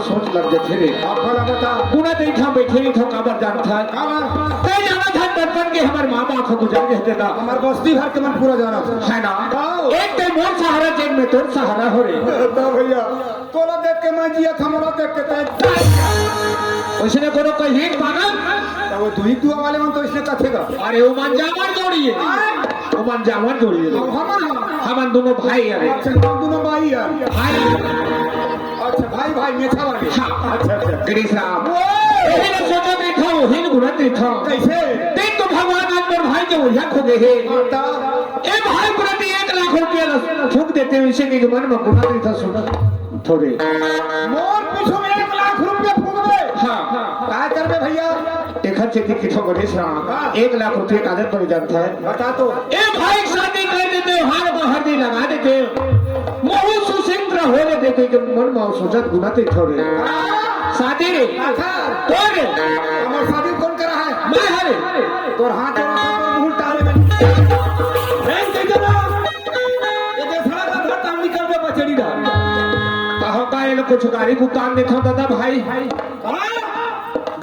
सोच लग जाते रे पूरा दिन था बैठे ही था काबर जान था कई जाना था बचपन के हमारे माँ बाप को गुजर गए थे ना हमारे बस्ती भर के मन पूरा जाना है ना एक टाइम मोर सहारा जेब में तोर सहारा हो रे भैया तोला देख के मैं जिया था मोला देख के उसने कोनो कहीं पागल वो तू ही दुआ वाले मन तो इसने कथेगा अरे वो मन जामन जोड़िए वो मन जामन जोड़िए हम दोनों भाई यार दोनों भाई यार अच्छा भाई भाई मेठा वाले अच्छा अच्छा गिरीश राम मैंने सोचा नहीं था वो हिंद गुरत नहीं था कैसे देख तो भगवान आज मेरे भाई के वहिया खो गए हैं ए भाई प्रति 1 लाख रुपया फूक देते हैं इसे के मन में गुना नहीं था सुना थोड़े मोर पीछे में 1 लाख रुपया फूक दे हां क्या करबे भैया देखा चेती किथो गिरीश राम 1 लाख रुपये का आदत पड़ जाता है बता तो ए भाई शादी कर देते हार बहर लगा देते महू सुसिंद्र होने देते कि मन में सोचत गुनाते थोड़े शादी रे कौन रे हमार शादी कौन करा है मैं हरे तोर हाथ जोड़ा तो मुंह टाले में रैंक दे देना ये देखा का घर ताम निकल के बचड़ी दा कहो का ये कुछ गाड़ी को काम नहीं था दादा भाई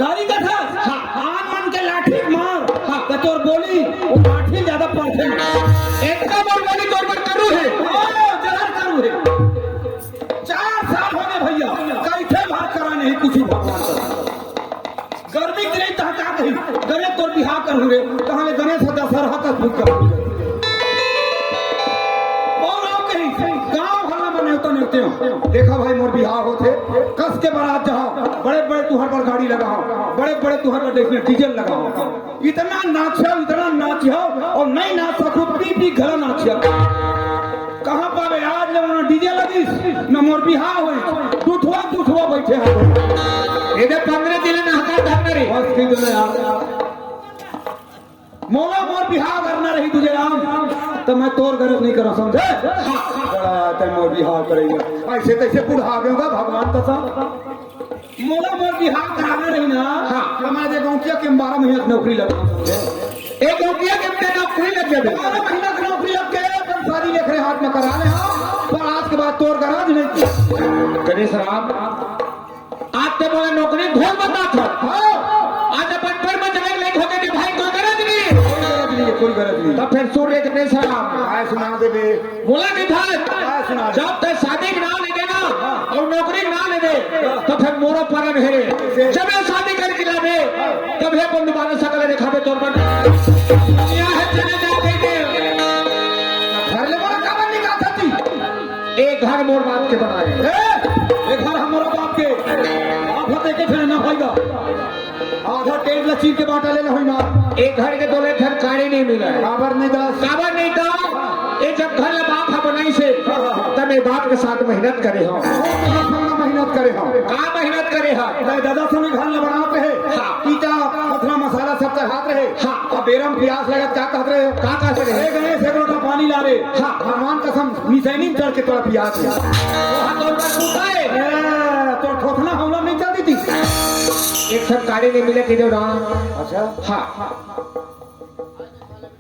गाड़ी का था हां मन के लाठी मार हां तो तोर बोली वो लाठी ज्यादा पड़ते एक का बोल बोली तोर पर करू है जहर करू है 4 साल हो गए भैया कैसे बात करा नहीं कुछ भगवान का गर्मी के लिए तहका नहीं गणेश तोर बिहार कर हुए कहां ले गणेश होता सरहा का भूख कर गांव हल्ला बने होता नहीं होते देखा भाई मोर बिहार होते कस के बारात जाओ बड़े बड़े तुहर पर गाड़ी लगाओ बड़े बड़े तुहर पर देखने डीजल लगाओ इतना नाचो और नहीं नाच सको पी घर नाचियो कहां पावे आज ले डीजे लगी न मोर बिहार होई दुठवा बैठे हैं इधर 15 दिन ना हका धरना रे बस की दिन यार मोला मोर बिहार करना रही तुझे राम तो मैं तोर गरज नहीं करो समझे बड़ा ते मोर बिहार करेगा ऐसे तैसे बुढ़ा गएगा भगवान का साथ मोला मोर बिहार कराना रही ना हमारे गांव के 12 महीने की नौकरी लगा एक रुपया के नौकरी लग जाए 12 महीने की नौकरी लग गए तब शादी लेकर हाथ में करा ले पर आज के बाद तोर गरज नहीं गणेश राम आज ते बोले नौकरी ढोल बता था आज अपन पर में जगह ले होके दे भाई कोई गरज कोई गरज नहीं तब फिर सूर्य गणेश राम काय सुना दे बे बोला नहीं था जब तक शादी के नाम ले देना और नौकरी के नाम ले दे तो फिर मोरो परन है जब मैं शादी करके ला दे तब है बंधु बाने सकल दिखावे तोर पर यह है चले जाते के घर ले मोरा काबर निकाल थी एक घर मोर बाप के बनाए एक घर हमारा बाप के आधा देके फिर ना होएगा आधा टेट लचीर के बाटा ले होई ना एक घर के दोले घर काढ़े नहीं मिला है काबर नहीं दा ये जब घर ले बाप है बनाई से तब ये बाप के साथ मेहनत करे हो मेहनत करे हो का मेहनत करे हो दादा सुनी घर ले बनाओ पे है ईटा पत्थर मसाला सब ते हाथ रहे और बेरम प्यास लगा क्या कहत रहे का कहते रहे ए गणेश एक लोटा पानी ला रे भगवान कसम निसैनी चढ़ के तोरा प्यास है तो पर सुताए तो ठोकना हमला नहीं चलती थी एक सब काढ़े नहीं मिले कि जो राम अच्छा हाँ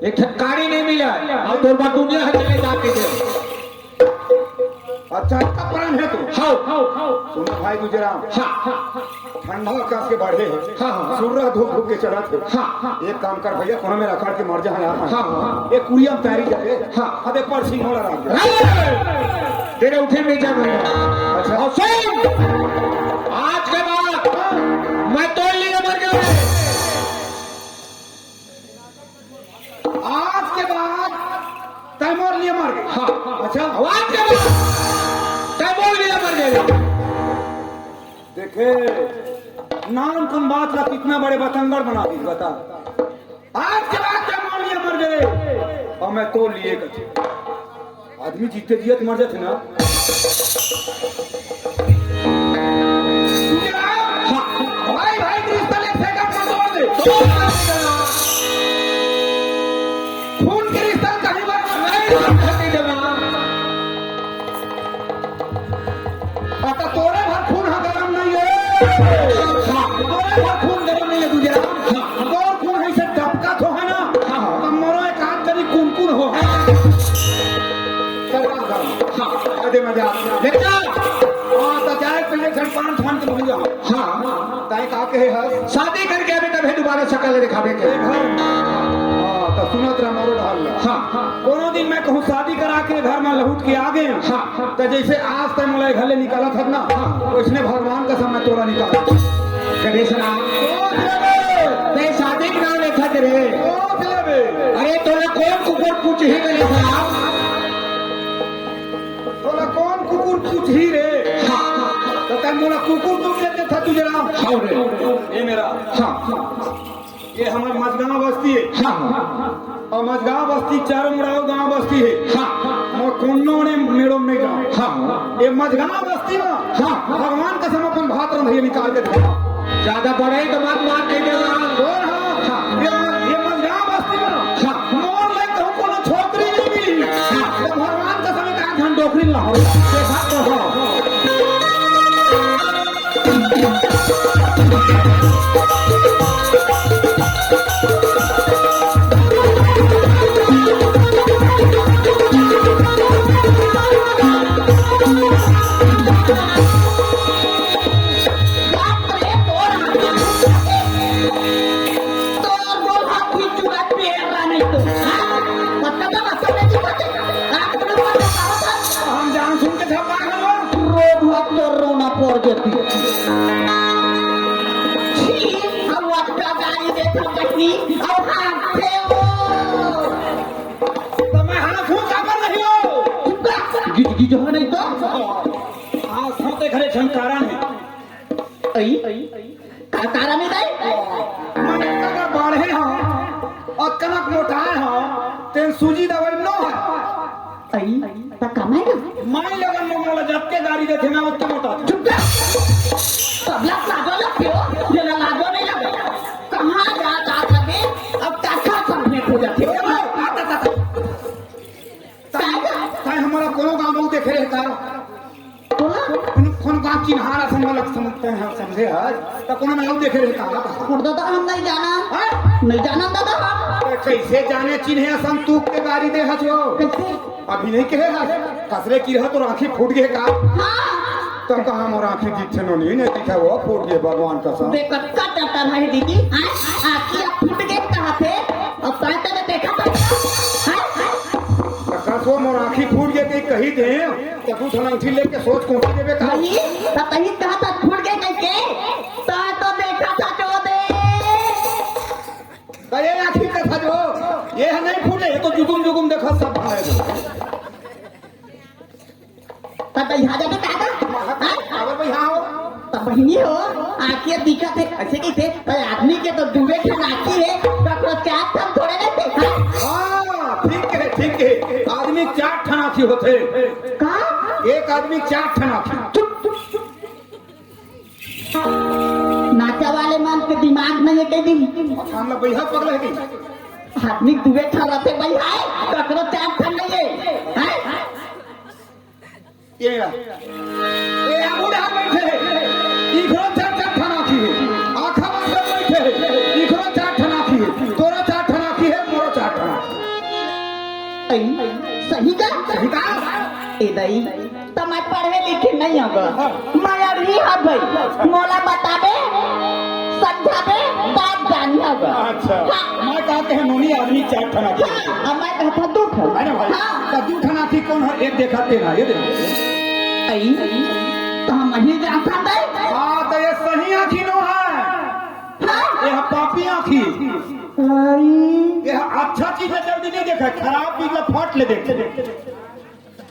एक ठक्कारी नहीं मिला और तो दुनिया है चले जाके दे अच्छा का प्राण है तू हाँ सुनो भाई गुजराम हाँ ठंडा कस के बढ़े है हाँ। सूर्य धूप धूप के चढ़ा थे हाँ। एक काम कर भैया कोनो में रखड़ के मर जा यहाँ हाँ। एक कुड़िया में तैयारी जाए हाँ। अबे परसी मोला रख दे तेरे उठे नहीं जा रहा अच्छा और सुन आज के बाद मैं तोड़ लिया मर गया आज के बाद तैमूर लिए मर गए हाँ अच्छा आज के बाद तैमूर लिया मर गया देखे नाम कम बात ला कितना बड़े बतंगड़ बना दी बता आज के बाद तैमूर लिए मर गए और मैं तोड़ लिए कथे आदमी जीते जियत मर जाते ना भाई भाई क्रिस्टल एक सेकंड में तोड़ दे खून के क्रिस्टल कहीं पर नहीं देना आता तोड़े भर खून हा गरम नहीं है तोड़े भर खून गरम नहीं है तुझे और खून है से डबका तो है ना तब मरो एक हाथ करी कुन हो अरे मजा बेटा तो जाए पहले घर पान थान के भूल जाओ हाँ ताई का कहे है शादी करके अभी तब दोबारा शकल दिखावे के तो सुनत रहा मारो डाल हाँ कोनो दिन मैं कहूँ शादी करा के घर में लहुट के आ गए हाँ। तो जैसे आज तक मुझे घर ले निकाला था ना उसने भगवान का समय तोड़ा निकाला गणेश राम ते शादी के नाम लिखा तेरे अरे तोरा कौन कुकुर पूछ ही गणेश राम तोला कौन कुकुर पूछ ही रे तो तब मोला कुकुर तुम लेते था तुझे राम हाँ रे ये मेरा हाँ ये हमारे मझगांव बस्ती है हाँ और मझगांव बस्ती चारों मुड़ाओ गांव बस्ती है हाँ और कोनो ने मेड़ो में गाँव हाँ ये मझगांव बस्ती में हाँ। भगवान का समय अपन भात रंधिए निकाल के दे ज्यादा बड़े तो मत मार के देगा और हाँ ये मझगांव बस्ती में हाँ। मोर लाइक कहूँ कोनो छोकरी नहीं मिली तो भगवान का समय का धन डोकरी ना हो देखा तो हो हम जान सुन के छपा गए रोना पड़ जाती हम अपना गाड़ी देखो कहीं और हाथ तो मैं हाथ हूँ काबर नहीं हो गिज हो नहीं तो हाथ होते खड़े झंकारा में तारा नहीं गई मैं कनक बढ़े हो और कनक मोटाए हो तेन सूजी दवाई न है तो कमाएगा मैं लगन में मोला जबके गाड़ी देखे मैं उतने मोटा था चुप तबला लागो लग क्यों ये लागो नहीं लगे कहाँ जाता लगे अब काका समझने खो जाते ताई हमारा कोनो गांव में देखे रहे कार कौन गांव चिन्हारा समझ समझते हैं समझे आज तो कोनो में देखे रहे कार दादा हम नहीं जाना नहीं जाना दादा कैसे जाने चिन्हे संतूक के गाड़ी दे हजो कैसे अभी नहीं कहे कसरे की रहा तो आंखें फूट गए का हाँ तो कहा मोर आंखें दिखे नो नहीं दिखा वो फूट गए भगवान का सब देखो कटा भाई दीदी आँखें अब फूट गए कहाँ थे अब पैसे में देखा कसो मोर आंखें फूट गए कही दे तो तू थोड़ा अंगूठी लेके सोच कौन देवे का नहीं तब कहीं कहाँ तक फूट गए कैसे तो देखा था जो दे तो ये आंखें का था जो ये नहीं फूटे तो जुगुम जुगुम देखा सब भाई तब यहाँ जाके कहा अगर भाई हाँ हो तब बहिनी हो आँखें दिखा थे ऐसे नहीं थे पर आदमी के तो डूबे थे नाची है तो क्या थम थोड़े नहीं थे हाँ ठीक है आदमी 4 ठनाखी होते कहाँ एक आदमी 4 ठनाखी नाचा वाले मन के दिमाग में ये कह दी हम लोग भैया पगल है कि आदमी दुबे खा रहते भाई हाय ककरो चार ठन नहीं है ये आमुड़ा बैठे इखरो 4 ठनाखी है आखा में बैठे इखरो 4 ठनाखी है तोरा 4 ठनाखी है मोरो 4 ठनाखी सही का सही का ए दई तब मैं पढ़े लिखे नहीं होगा मैं अभी हाँ भाई मोला बताबे समझाबे बात जानी होगा अच्छा मैं कहते हैं नोनी आदमी 4 ठना थी हाँ, मैं कहता दो ठो है ना भाई हाँ। तो 2 ठना थी कौन है एक दिखाते ना ये देखो आई तो हम नहीं जानता दे हाँ तो ये सही आँखी नो है हाँ ये पापी आँखी आई ये अच्छा चीज है जल्दी नहीं देखा खराब चीज फट ले देख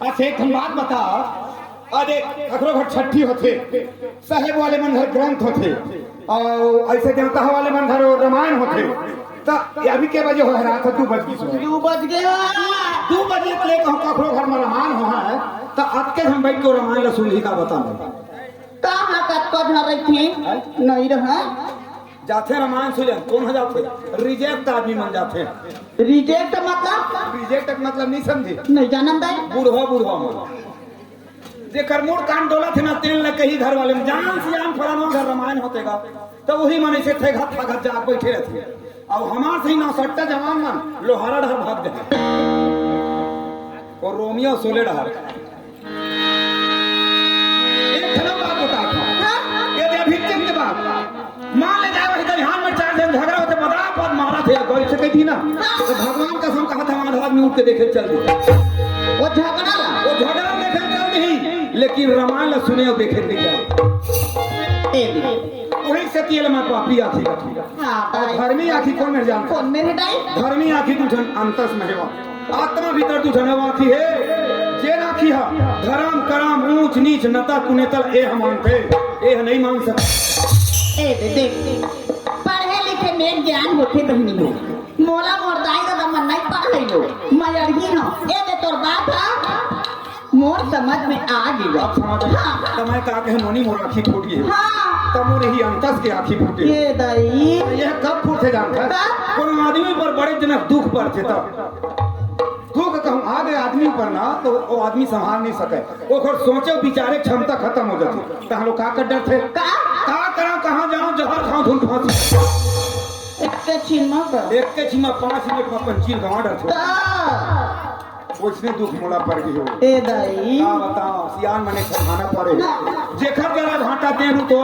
अच्छा एक हम बात बता अरे ककरो घर छठी होते साहेब वाले मन घर ग्रंथ होते और ऐसे देवता वाले मन घर रामायण होते तो ये अभी के बजे हो रात 2 बजे 2 बज गया 2 बजे ले कहूँ ककरो घर में रामायण हो है तो आज के हम बैठ के रामायण सुन ही का बता कहाँ कब घर रही थी नहीं रहा जाते रामायण सुन कौन हो जाते रिजेक्ट आदमी मन जाते रिजेक्ट मतलब रिजेक्ट मतलब नहीं समझे नहीं जानन दे बूढ़ा मन जेकर मूड कान डोला थे ना तेल न कही घर वाले में जान से जान फलाना घर रामायण होतेगा तो वही मन ऐसे थे घात जा बैठे रहते अब हमार से ही 960 जवान मन लोहारा डहर भाग जाए और रोमियो सोले डहर एक खलम बात बता ये दे अभी के बात मान ले जाए वही दरिहान में 4 दिन झगड़ा होते बड़ा पद मारा थे गई से कही ना तो भगवान कसम कहा था हमारा आदमी उठ के देखे चल दी वो झगड़ा देखे चल दी लेकिन रामायण ला सुने और देखे नहीं जाए वही से तियल में पापी आखी हाँ धर्मी आखी कौन मेरे जान कौन मेरे डाई धर्मी आखी तू अंतस में हेवा आत्मा भीतर तू जनवा आखी है जे आखी है धर्म करम ऊंच नीच नता कुनेतल ए हम मानते ए नहीं मान सकते ए देख पढ़े लिखे में ज्ञान होते बहनी हो मोला मोरदाई का मन नहीं पढ़ लो मैं अड़गी ना ए दे तोर बात है मोर समझ में आ गई आप समझ हाँ तो मैं कहा कि नोनी मोर आखी फूट गई हाँ तो मोर ही अंतस के आखी फूटे ये दाई यह कब फूटे जानता है कोई आदमी पर बड़े जनक दुख पड़ते तब दुख कहूँ आ गए आदमी पर ना तो वो आदमी संभाल नहीं सके वो खुद सोचे विचारे क्षमता खत्म हो जाती तो हम लोग का कर डर थे का करा कहाँ जाऊँ जहर खाऊं धुन फांसी एक चिन्ह का एक के छिमा 5 मिनट में अपन चील गंवा डर थे उसने दुख मोड़ा पड़ गई हो ए दाई बताओ सियान मने खाना पड़े जेखर जरा घाटा दे तो